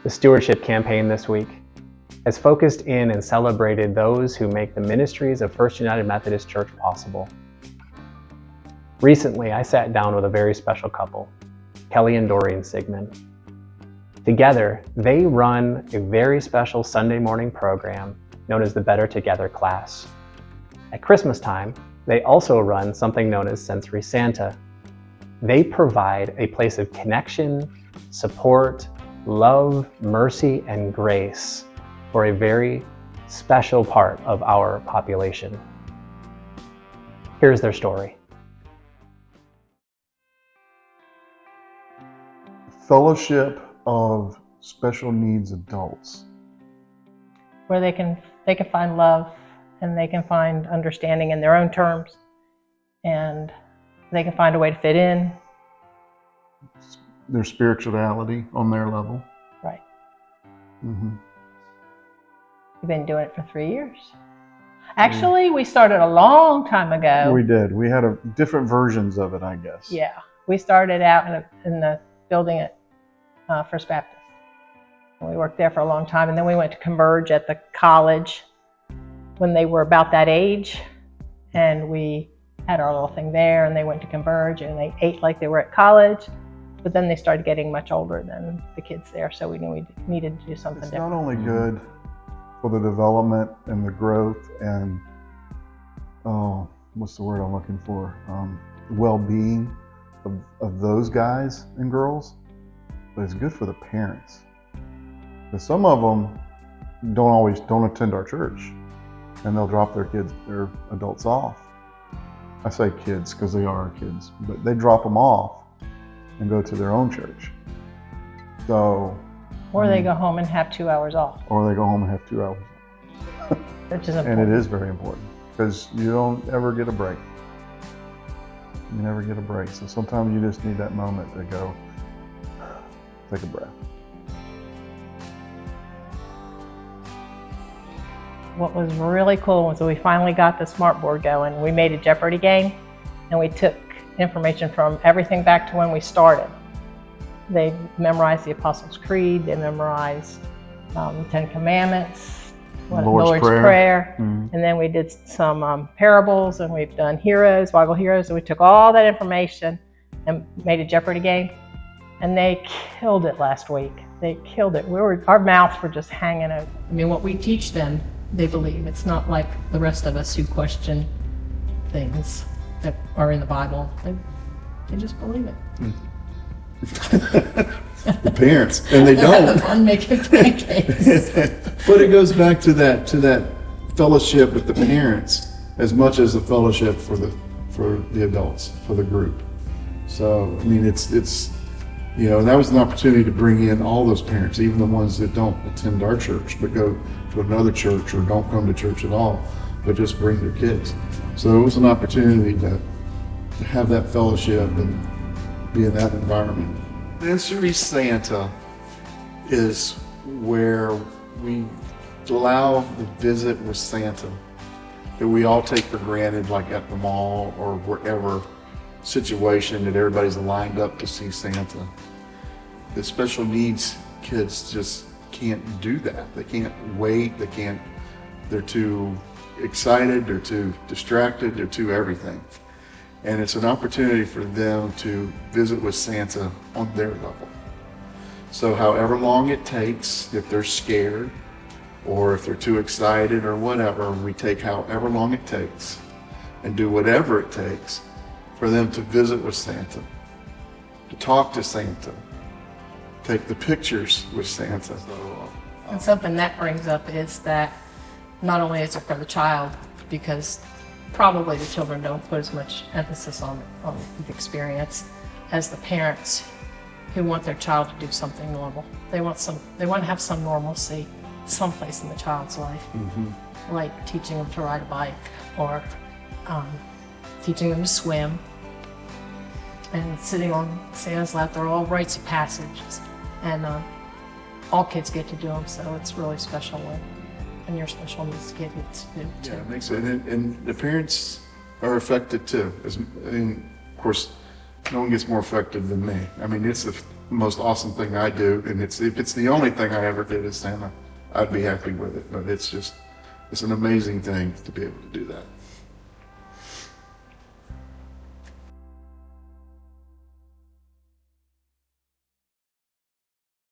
The stewardship campaign this week has focused in and celebrated those who make the ministries of First United Methodist Church possible. Recently, I sat down with a very special couple, Kelly and Doreen Sigman. Together, they run a very special Sunday morning program known as the Better Together class. At Christmas time, they also run something known as Sensory Santa. They provide a place of connection, support, love, mercy, and grace for a very special part of our population. Here's their story. Fellowship of special needs adults. Where they can find love and they can find understanding in their own terms, and they can find a way to fit in. Their spirituality on their level. Right. Mm-hmm. We've been doing it for 3 years. Actually, we started a long time ago. We did. We had different versions of it, I guess. Yeah. We started out in the building at First Baptist. We worked there for a long time, and then we went to Converge at the college when they were about that age, and we had our little thing there, and they went to Converge, and they ate like they were at college, but then they started getting much older than the kids there, so we knew we needed to do something different. It's not only good for the development and the growth and, what's the word I'm looking for? Well-being of those guys and girls, but it's good for the parents. Because some of them don't attend our church, and they'll drop their adults off. I say kids because they are our kids, but they drop them off and go to their own church. So, or they go home and have 2 hours off. Or they go home and have 2 hours. Which is important. And it is very important because you don't ever get a break. You never get a break. So sometimes you just need that moment to go, take a breath. What was really cool was we finally got the smart board going. We made a Jeopardy game, and we took information from everything back to when we started. They memorized the Apostles' Creed, they memorized the Ten Commandments, Lord's Prayer. Mm-hmm. And then we did some parables, and we've done heroes, Bible heroes, and we took all that information and made a Jeopardy game, and they killed it last week. They killed it. Our mouths were just hanging out. I mean, what we teach them, they believe. It's not like the rest of us who question things that are in the Bible. They just believe it. The parents, and they don't. I'm making pancakes. But it goes back to that fellowship with the parents as much as the fellowship for the adults, for the group. So I mean, it's that was an opportunity to bring in all those parents, even the ones that don't attend our church but go to another church or don't come to church at all, but just bring their kids. So it was an opportunity to have that fellowship and be in that environment. Sensory Santa is where we allow the visit with Santa that we all take for granted, like at the mall or wherever situation that everybody's lined up to see Santa. The special needs kids just can't do that. They can't wait, they're too excited, they're too distracted, they're too everything. And it's an opportunity for them to visit with Santa on their level. So however long it takes, if they're scared or if they're too excited or whatever, we take however long it takes and do whatever it takes for them to visit with Santa, to talk to Santa, take the pictures with Santa. And something that brings up is that not only is it for the child, because probably the children don't put as much emphasis on the experience as the parents who want their child to do something normal. They want to have some normalcy someplace in the child's life, like teaching them to ride a bike or teaching them to swim and sitting on Santa's lap. They're all rites of passage, and all kids get to do them, so it's really special when your special needs kid gets to do it too. Yeah, it makes it, and the parents are affected too. Of course, no one gets more affected than me. I mean, it's the most awesome thing I do, and if it's the only thing I ever did as Santa, I'd be happy with it. But it's an amazing thing to be able to do that.